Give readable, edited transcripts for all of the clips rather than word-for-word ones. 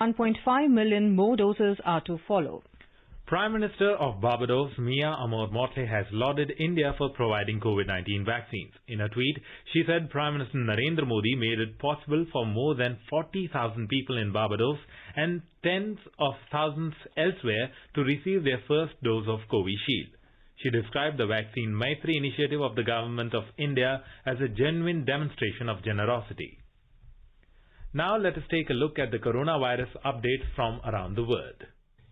1.5 million more doses are to follow. Prime Minister of Barbados, Myanmar Motley, has lauded India for providing COVID-19 vaccines. In a tweet, she said Prime Minister Narendra Modi made it possible for more than 40,000 people in Barbados and tens of thousands elsewhere to receive their first dose of Covishield. She described the Vaccine Maitri initiative of the Government of India as a genuine demonstration of generosity. Now let us take a look at the coronavirus updates from around the world.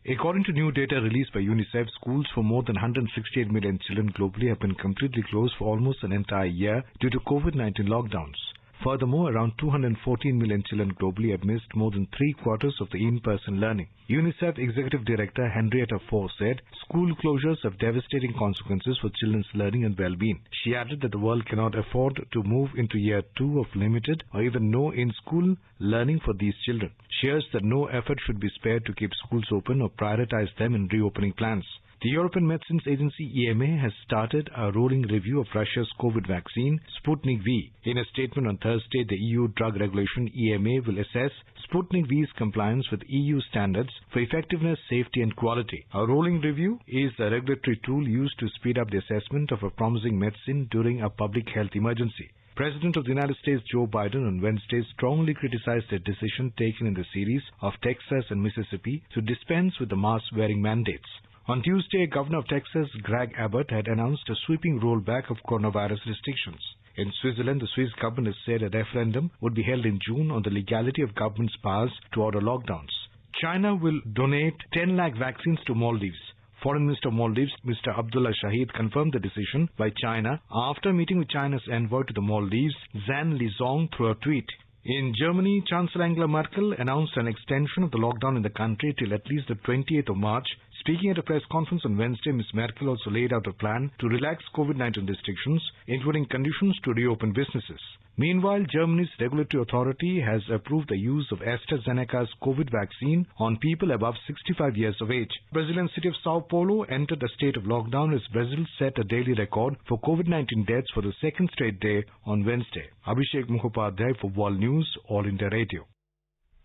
According to new data released by UNICEF, schools for more than 168 million children globally have been completely closed for almost an entire year due to COVID-19 lockdowns. Furthermore, around 214 million children globally have missed more than 3/4 of the in-person learning. UNICEF Executive Director Henrietta Fore said school closures have devastating consequences for children's learning and well-being. She added that the world cannot afford to move into year 2 of limited or even no in-school learning for these children. She urged that no effort should be spared to keep schools open or prioritize them in reopening plans. The European Medicines Agency EMA has started a rolling review of Russia's COVID vaccine, Sputnik V. In a statement on Thursday, the EU Drug Regulation EMA will assess Sputnik V's compliance with EU standards for effectiveness, safety and quality. A rolling review is a regulatory tool used to speed up the assessment of a promising medicine during a public health emergency. President of the United States Joe Biden on Wednesday strongly criticized the decision taken in the series of Texas and Mississippi to dispense with the mask-wearing mandates. On Tuesday, Governor of Texas Greg Abbott had announced a sweeping rollback of coronavirus restrictions. In Switzerland, the Swiss government has said a referendum would be held in June on the legality of government's powers to order lockdowns. China will donate 10 lakh vaccines to Maldives. Foreign Minister of Maldives, Mr. Abdullah Shahid, confirmed the decision by China after meeting with China's envoy to the Maldives, Zhang Lizong, through a tweet. In Germany, Chancellor Angela Merkel announced an extension of the lockdown in the country till at least the 28th of March. Speaking at a press conference on Wednesday, Ms. Merkel also laid out a plan to relax COVID-19 restrictions, including conditions to reopen businesses. Meanwhile, Germany's regulatory authority has approved the use of AstraZeneca's COVID vaccine on people above 65 years of age. Brazilian city of Sao Paulo entered a state of lockdown as Brazil set a daily record for COVID-19 deaths for the second straight day on Wednesday. Abhishek Mukhopadhyay for World News, All India Radio.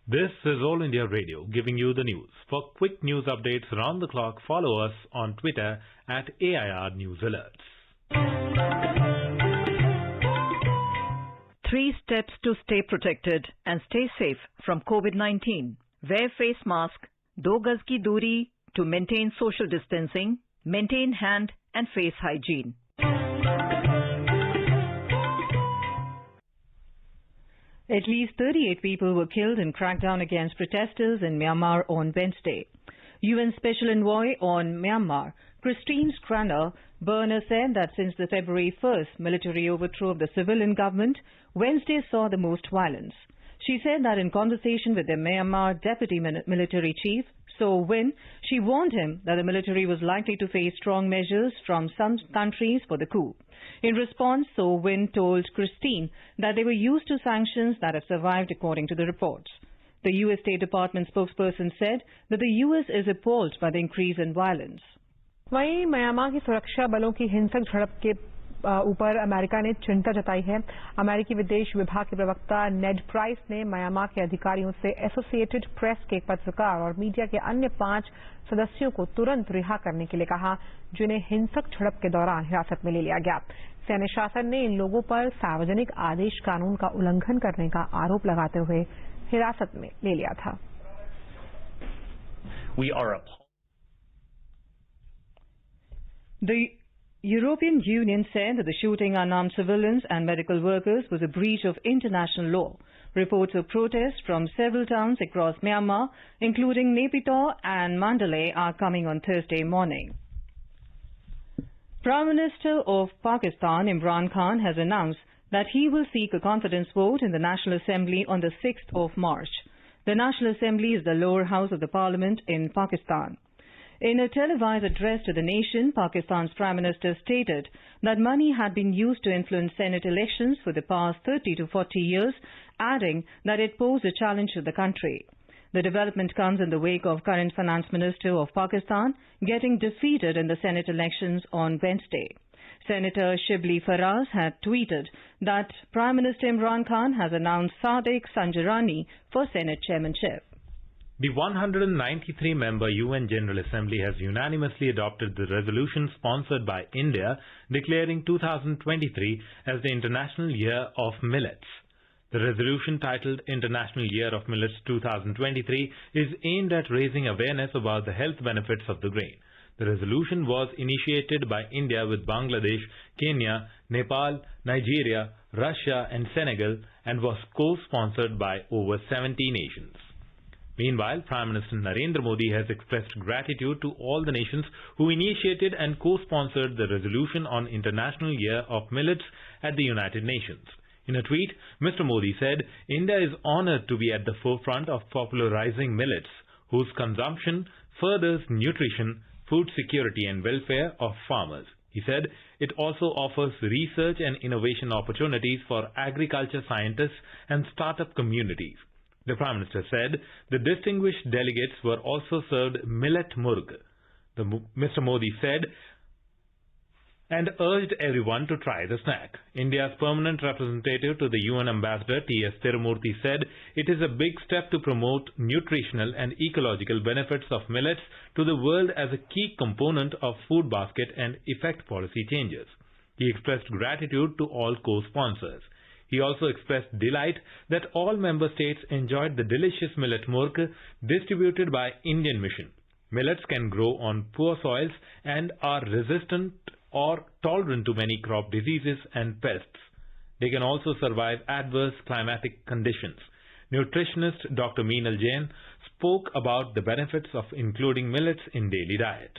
This is All India Radio giving you the news. For quick news updates around the clock, follow us on Twitter at AIR News Alerts. 3 steps to stay protected and stay safe from COVID-19. Wear face mask, 2 gaz ki duri to maintain social distancing, maintain hand and face hygiene. At least 38 people were killed in crackdown against protesters in Myanmar on Wednesday. UN Special Envoy on Myanmar, Christine Schraner Burner, said that since the February 1st military overthrow of the civilian government, Wednesday saw the most violence. She said that in conversation with the Myanmar Deputy Military Chief, So Win, she warned him that the military was likely to face strong measures from some countries for the coup. In response, So Win told Christine that they were used to sanctions that have survived according to the reports. The U.S. State Department spokesperson said that the U.S. is appalled by the increase in violence. वहीं Myanmar की सुरक्षा बलों की हिंसक झड़प के ऊपर America ने चिंता जताई है। अमेरिकी विदेश विभाग के प्रवक्ता नेड प्राइस ने म्यांमार के अधिकारियों से एसोसिएटेड प्रेस के एक पत्रकार और मीडिया के अन्य 5 सदस्यों को तुरंत रिहा करने के लिए कहा, जिन्हें हिंसक झड़प के दौरान हिरासत में ले लिया गया। सैन्य शासन ने इन लोगों पर सार्वजनिक आदेश कानून का उल्लंघन करने का आरोप लगाते हुए हिरासत में ले लिया था। The European Union said that the shooting unarmed civilians and medical workers was a breach of international law. Reports of protests from several towns across Myanmar, including Naypyidaw and Mandalay, are coming on Thursday morning. Prime Minister of Pakistan, Imran Khan, has announced that he will seek a confidence vote in the National Assembly on the 6th of March. The National Assembly is the lower house of the parliament in Pakistan. In a televised address to the nation, Pakistan's Prime Minister stated that money had been used to influence Senate elections for the past 30 to 40 years, adding that it posed a challenge to the country. The development comes in the wake of current Finance Minister of Pakistan getting defeated in the Senate elections on Wednesday. Senator Shibli Faraz had tweeted that Prime Minister Imran Khan has announced Sadiq Sanjarani for Senate chairmanship. The 193-member UN General Assembly has unanimously adopted the resolution sponsored by India declaring 2023 as the International Year of Millets. The resolution titled International Year of Millets 2023 is aimed at raising awareness about the health benefits of the grain. The resolution was initiated by India with Bangladesh, Kenya, Nepal, Nigeria, Russia and Senegal and was co-sponsored by over 70 nations. Meanwhile, Prime Minister Narendra Modi has expressed gratitude to all the nations who initiated and co-sponsored the resolution on International Year of Millets at the United Nations. In a tweet, Mr. Modi said, India is honored to be at the forefront of popularizing millets, whose consumption furthers nutrition, food security and welfare of farmers. He said, it also offers research and innovation opportunities for agriculture scientists and startup communities. The Prime Minister said the distinguished delegates were also served millet murg. Mr. Modi said and urged everyone to try the snack. India's permanent representative to the UN Ambassador T.S. Tirumurthy said it is a big step to promote nutritional and ecological benefits of millets to the world as a key component of food basket and effect policy changes. He expressed gratitude to all co-sponsors. He also expressed delight that all member states enjoyed the delicious millet murg distributed by Indian Mission. Millets can grow on poor soils and are resistant or tolerant to many crop diseases and pests. They can also survive adverse climatic conditions. Nutritionist Dr. Meenal Jain spoke about the benefits of including millets in daily diet.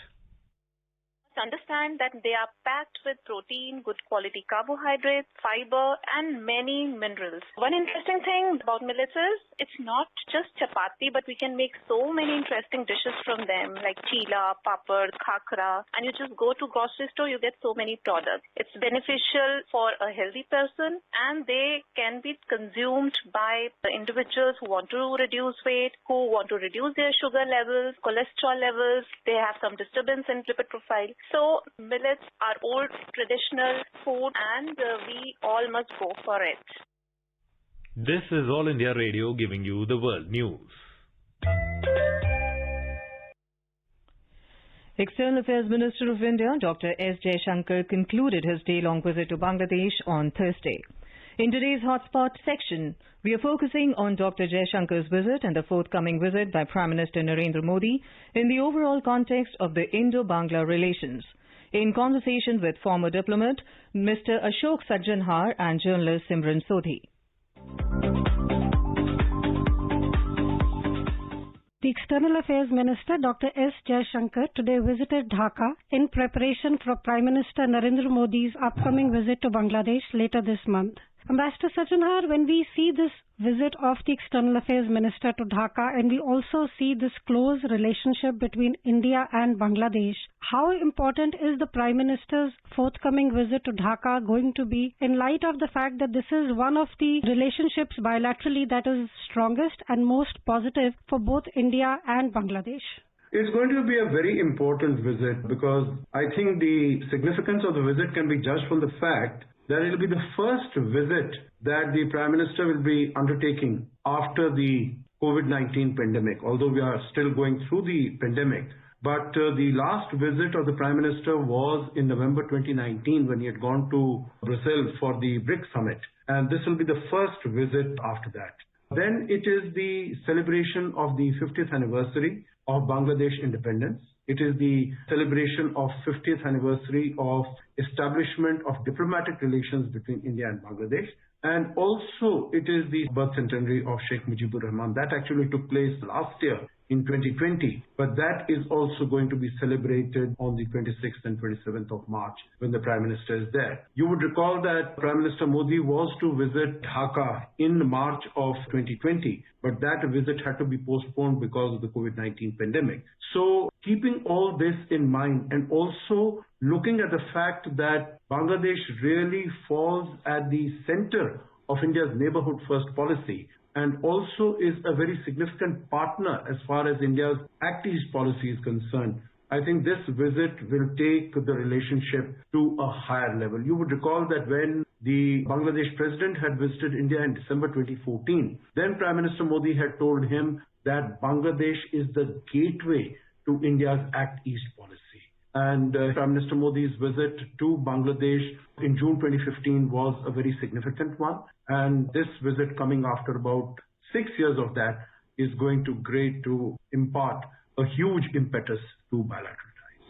Understand that they are packed with protein, good quality carbohydrates, fiber and many minerals. One interesting thing about millets is it's not just chapati, but we can make so many interesting dishes from them like chila, papad, khakra, and you just go to grocery store, you get so many products. It's beneficial for a healthy person and they can be consumed by the individuals who want to reduce weight, who want to reduce their sugar levels, cholesterol levels, they have some disturbance in lipid profile. So millets are old traditional food and we all must go for it. This is All India Radio giving you the world news. External Affairs Minister of India, Dr. S. Jaishankar, concluded his day-long visit to Bangladesh on Thursday. In today's Hotspot section, we are focusing on Dr. Jaishankar's visit and the forthcoming visit by Prime Minister Narendra Modi in the overall context of the Indo-Bangla relations. In conversation with former diplomat Mr. Ashok Sajjanhar and journalist Simran Sodhi. The External Affairs Minister Dr. S. Jaishankar today visited Dhaka in preparation for Prime Minister Narendra Modi's upcoming visit to Bangladesh later this month. Ambassador Sajjanhar, when we see this visit of the External Affairs Minister to Dhaka and we also see this close relationship between India and Bangladesh, how important is the Prime Minister's forthcoming visit to Dhaka going to be in light of the fact that this is one of the relationships bilaterally that is strongest and most positive for both India and Bangladesh? It's going to be a very important visit because I think the significance of the visit can be judged from the fact that it will be the first visit that the Prime Minister will be undertaking after the COVID-19 pandemic, although we are still going through the pandemic. But the last visit of the Prime Minister was in November 2019 when he had gone to Brazil for the BRICS summit. And this will be the first visit after that. Then it is the celebration of the 50th anniversary of Bangladesh independence. It is the celebration of 50th anniversary of establishment of diplomatic relations between India and Bangladesh. And also it is the birth centenary of Sheikh Mujibur Rahman. That actually took place last year in 2020, but that is also going to be celebrated on the 26th and 27th of March when the Prime Minister is there. You would recall that Prime Minister Modi was to visit Dhaka in March of 2020, but that visit had to be postponed because of the COVID-19 pandemic. So keeping all this in mind and also looking at the fact that Bangladesh really falls at the center of India's neighborhood first policy, and also is a very significant partner as far as India's Act East policy is concerned. I think this visit will take the relationship to a higher level. You would recall that when the Bangladesh president had visited India in December 2014, then Prime Minister Modi had told him that Bangladesh is the gateway to India's Act East policy. And Prime Minister Modi's visit to Bangladesh in June 2015 was a very significant one. And this visit coming after about 6 years of that is going to impart a huge impetus to bilateral ties.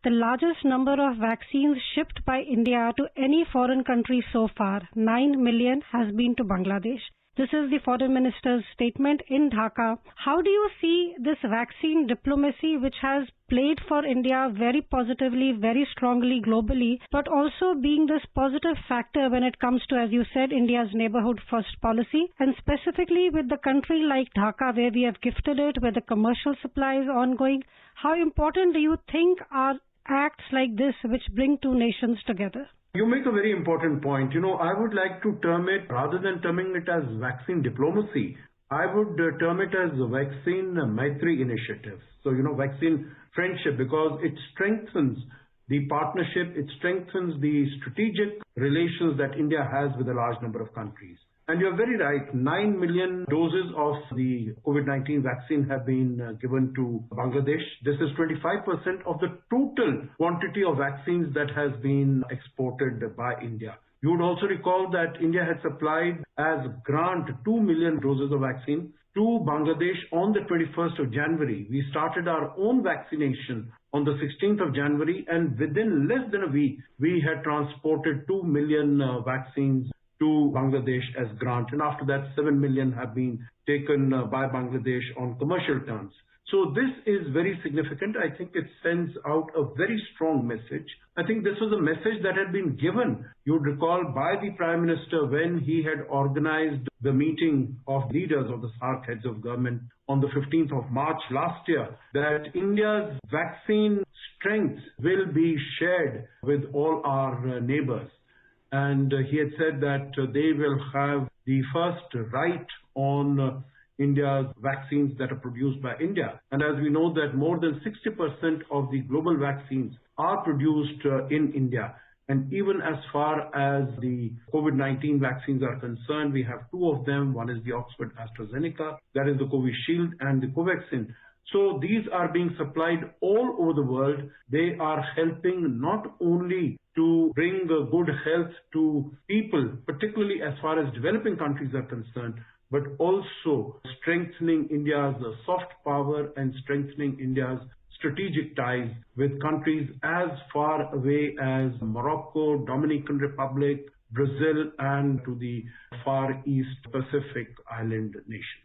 The largest number of vaccines shipped by India to any foreign country so far, 9 million, has been to Bangladesh. This is the Foreign Minister's statement in Dhaka. How do you see this vaccine diplomacy, which has played for India very positively, very strongly globally, but also being this positive factor when it comes to, as you said, India's neighborhood first policy, and specifically with the country like Dhaka, where we have gifted it, where the commercial supply is ongoing? How important do you think are acts like this which bring two nations together? You make a very important point. I would like to term it, rather than terming it as vaccine diplomacy, I would term it as vaccine Maitri initiative. So, vaccine friendship, because it strengthens the partnership, it strengthens the strategic relations that India has with a large number of countries. And you're very right, 9 million doses of the COVID-19 vaccine have been given to Bangladesh. This is 25% of the total quantity of vaccines that has been exported by India. You would also recall that India had supplied as grant 2 million doses of vaccine to Bangladesh on the 21st of January. We started our own vaccination on the 16th of January, and within less than a week, we had transported 2 million vaccines to Bangladesh as grant, and after that 7 million have been taken by Bangladesh on commercial terms. So this is very significant. I think it sends out a very strong message. I think this was a message that had been given, you would recall, by the Prime Minister when he had organized the meeting of leaders of the SAARC heads of government on the 15th of March last year, that India's vaccine strength will be shared with all our neighbors. And he had said that they will have the first right on India's vaccines that are produced by India. And as we know that more than 60% of the global vaccines are produced in India. And even as far as the COVID-19 vaccines are concerned, we have two of them. One is the Oxford AstraZeneca, that is the Covishield, and the Covaxin. So these are being supplied all over the world. They are helping not only to bring good health to people, particularly as far as developing countries are concerned, but also strengthening India's soft power and strengthening India's strategic ties with countries as far away as Morocco, Dominican Republic, Brazil, and to the Far East Pacific island nations.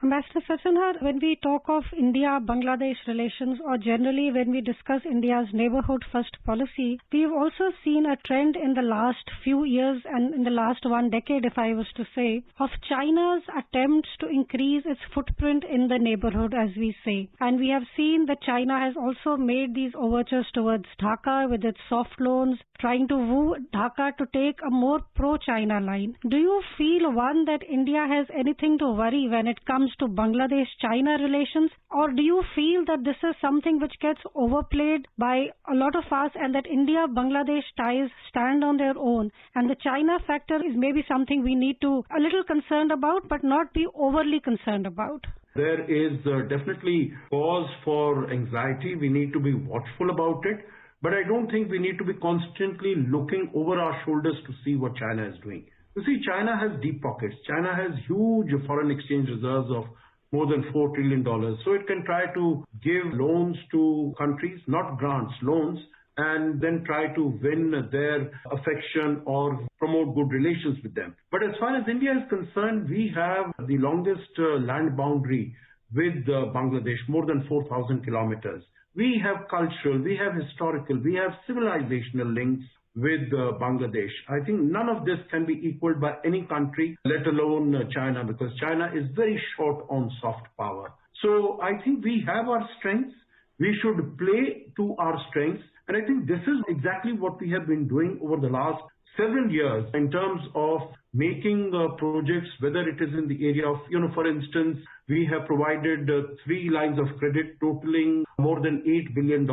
Ambassador Sachinhar, when we talk of India-Bangladesh relations, or generally when we discuss India's neighborhood first policy, we've also seen a trend in the last few years and in the last 1 decade, if I was to say, of China's attempts to increase its footprint in the neighborhood, as we say. And we have seen that China has also made these overtures towards Dhaka with its soft loans, trying to woo Dhaka to take a more pro-China line. Do you feel, one, that India has anything to worry when it comes to Bangladesh-China relations, or do you feel that this is something which gets overplayed by a lot of us and that India-Bangladesh ties stand on their own and the China factor is maybe something we need to a little concerned about but not be overly concerned about? There is definitely cause for anxiety. We need to be watchful about it. But I don't think we need to be constantly looking over our shoulders to see what China is doing. You see, China has deep pockets. China has huge foreign exchange reserves of more than $4 trillion. So it can try to give loans to countries, not grants, loans, and then try to win their affection or promote good relations with them. But as far as India is concerned, we have the longest land boundary with Bangladesh, more than 4,000 kilometers. We have cultural, we have historical, we have civilizational links with Bangladesh. I think none of this can be equaled by any country, let alone China, because China is very short on soft power. So I think we have our strengths. We should play to our strengths. And I think this is exactly what we have been doing over the last several years in terms of making projects, whether it is in the area of, for instance, we have provided 3 lines of credit totaling more than $8 billion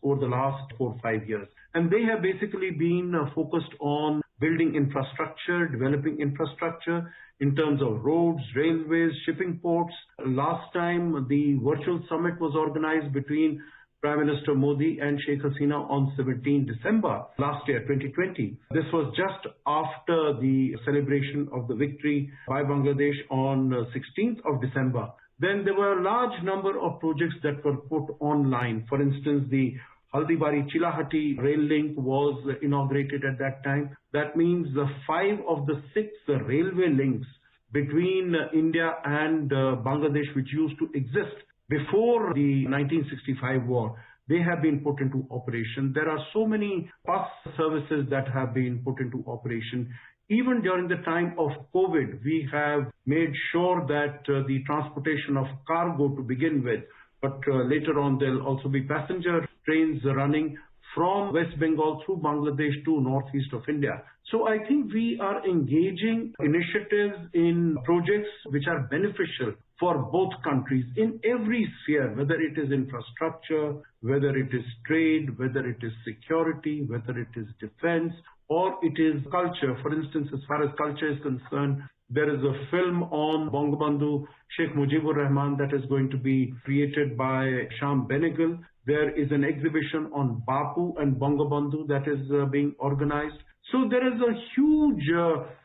over the last 4 or 5 years. And they have basically been focused on building infrastructure, developing infrastructure in terms of roads, railways, shipping ports. Last time the virtual summit was organized between Prime Minister Modi and Sheikh Hasina on 17 December last year, 2020. This was just after the celebration of the victory by Bangladesh on 16th of December. Then there were a large number of projects that were put online. For instance, the Haldibari-Chilahati rail link was inaugurated at that time. That means 5 of the 6 railway links between India and Bangladesh, which used to exist before the 1965 war, they have been put into operation. There are so many bus services that have been put into operation. Even during the time of COVID, we have made sure that the transportation of cargo to begin with, but later on there'll also be passenger trains running from West Bengal through Bangladesh to northeast of India. So I think we are engaging initiatives in projects which are beneficial for both countries in every sphere, whether it is infrastructure, whether it is trade, whether it is security, whether it is defense, or it is culture. For instance, as far as culture is concerned, there is a film on Bangabandhu Sheikh Mujibur Rahman that is going to be created by Sham Benegal. There is an exhibition on Bapu and Bangabandhu that is being organized. So there is a huge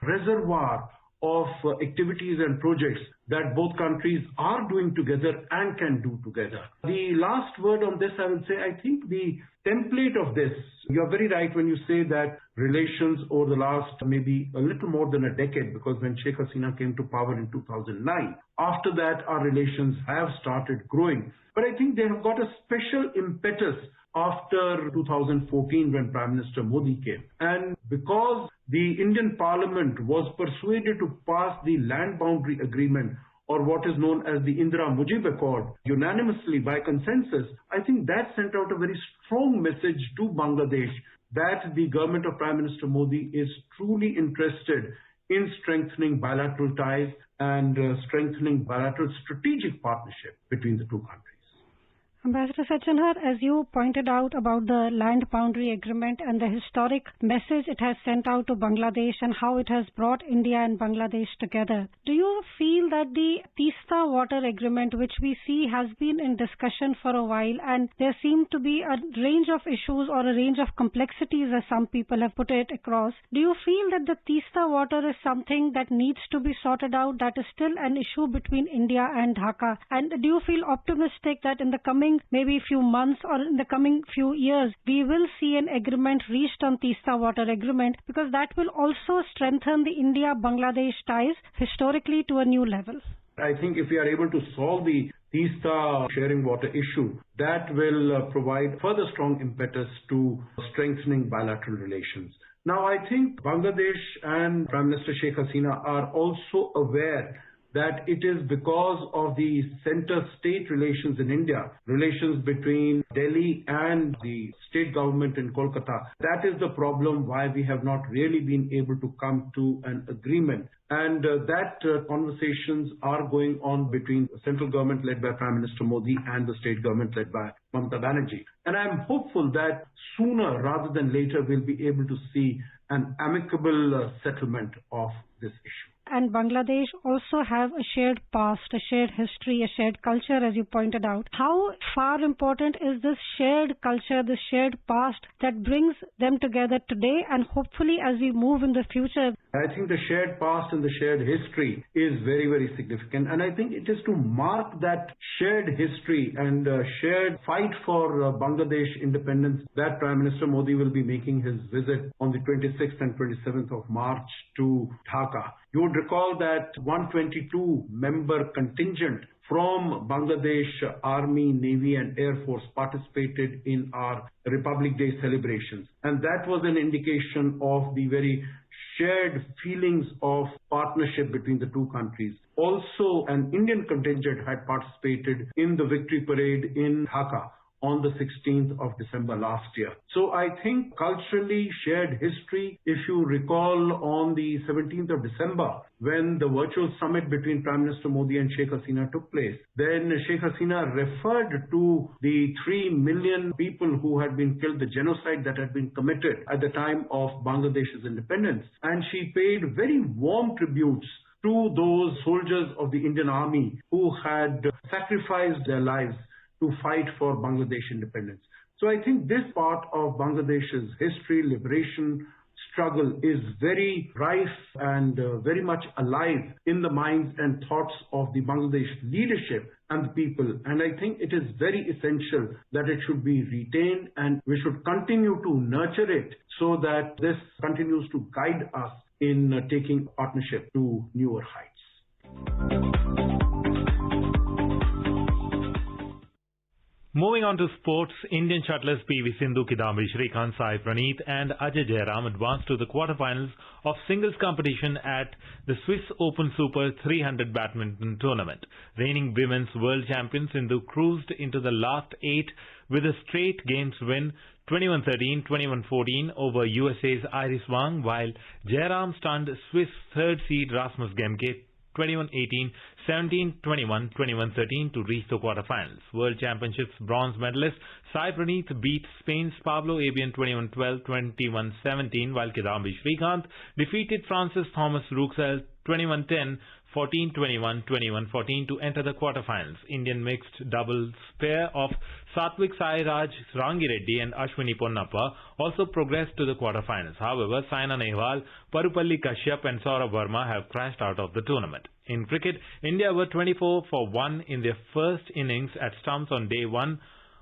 reservoir of activities and projects that both countries are doing together and can do together. The last word on this, I will say, I think the template of this, you're very right when you say that relations over the last maybe a little more than a decade, because when Sheikh Hasina came to power in 2009, after that our relations have started growing. But I think they have got a special impetus after 2014 when Prime Minister Modi came. And because the Indian Parliament was persuaded to pass the land boundary agreement, or what is known as the Indira Mujib Accord, unanimously by consensus, I think that sent out a very strong message to Bangladesh that the government of Prime Minister Modi is truly interested in strengthening bilateral ties and strengthening bilateral strategic partnership between the two countries. Ambassador Sachinhar, as you pointed out about the land boundary agreement and the historic message it has sent out to Bangladesh and how it has brought India and Bangladesh together, do you feel that the Pista water agreement, which we see has been in discussion for a while, and there seem to be a range of issues or a range of complexities as some people have put it across, do you feel that the Pista water is something that needs to be sorted out, that is still an issue between India and Dhaka? And do you feel optimistic that in the coming maybe few months or in the coming few years, we will see an agreement reached on Pista water agreement, because that will also strengthen the India-Bangladesh ties historically to a new level? I think if we are able to solve the Pista sharing water issue, that will provide further strong impetus to strengthening bilateral relations. Now, I think Bangladesh and Prime Minister Sheikh Hasina are also aware that it is because of the center-state relations in India, relations between Delhi and the state government in Kolkata. That is the problem why we have not really been able to come to an agreement. And that conversations are going on between the central government led by Prime Minister Modi and the state government led by Mamata Banerjee. And I'm hopeful that sooner rather than later we'll be able to see an amicable settlement of this issue. And Bangladesh also have a shared past, a shared history, a shared culture, as you pointed out. How far important is this shared culture, this shared past that brings them together today and hopefully as we move in the future? I think the shared past and the shared history is very, very significant. And I think it is to mark that shared history and shared fight for Bangladesh independence that Prime Minister Modi will be making his visit on the 26th and 27th of March to Dhaka. You would recall that 122-member contingent from Bangladesh Army, Navy and Air Force participated in our Republic Day celebrations. And that was an indication of the very shared feelings of partnership between the two countries. Also, an Indian contingent had participated in the victory parade in Dhaka on the 16th of December last year. So I think culturally shared history, if you recall on the 17th of December, when the virtual summit between Prime Minister Modi and Sheikh Hasina took place, then Sheikh Hasina referred to the 3 million people who had been killed, the genocide that had been committed at the time of Bangladesh's independence. And she paid very warm tributes to those soldiers of the Indian Army who had sacrificed their lives to fight for Bangladesh independence. So I think this part of Bangladesh's history, liberation, struggle is very rife and very much alive in the minds and thoughts of the Bangladesh leadership and the people. And I think it is very essential that it should be retained, and we should continue to nurture it so that this continues to guide us in taking partnership to newer heights. Moving on to sports, Indian shuttlers PV Sindhu, Kidambi Shrikant, Sai Praneeth and Ajay Jairam advanced to the quarterfinals of singles competition at the Swiss Open Super 300 badminton tournament. Reigning women's world champion Sindhu cruised into the last 8 with a straight games win 21-13, 21-14 over USA's Iris Wang, while Jairam stunned Swiss third seed Rasmus Gemke 21-18, 17-21, 21-13 to reach the quarterfinals. World Championships bronze medalist Sai Praneeth beat Spain's Pablo Abian 21-12, 21-17, while Kidambi Shrikant defeated Francis Thomas Rouxel 21-10, 14-21, 21-14 to enter the quarterfinals. Indian mixed doubles pair of Satvik Sairaj Rangireddy and Ashwini Ponnappa also progressed to the quarterfinals. However, Saina Nehwal, Parupalli Kashyap and Saurabh Verma have crashed out of the tournament. In cricket, India were 24 for 1 in their first innings at stumps on day 1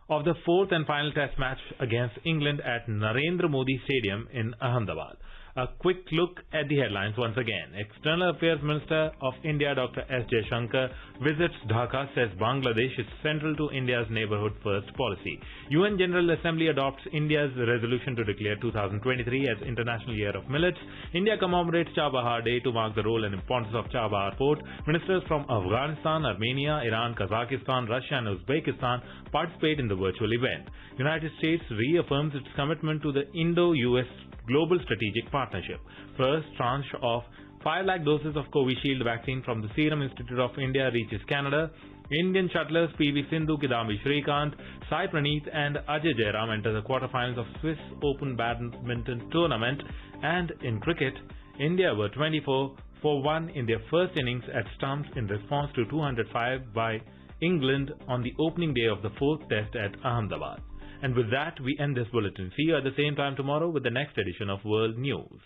of the fourth and final test match against England at Narendra Modi Stadium in Ahmedabad. A quick look at the headlines once again. External Affairs Minister of India Dr. S. Jaishankar visits Dhaka, says Bangladesh is central to India's neighbourhood first policy. UN General Assembly adopts India's resolution to declare 2023 as International Year of Millets. India commemorates Chabahar Day to mark the role and importance of Chabahar Port. Ministers from Afghanistan, Armenia, Iran, Kazakhstan, Russia and Uzbekistan participate in the virtual event. United States reaffirms its commitment to the Indo-US Global Strategic Partnership. First tranche of 5 lakh doses of Covishield vaccine from the Serum Institute of India reaches Canada. Indian shuttlers PV Sindhu, Kidambi Shrikant, Sai Praneeth and Ajay Jairam enter the quarterfinals of Swiss Open Badminton Tournament. And in cricket, India were 24 for 1 in their first innings at stumps in response to 205 by England on the opening day of the 4th test at Ahmedabad. And with that, we end this bulletin. See you at the same time tomorrow with the next edition of World News.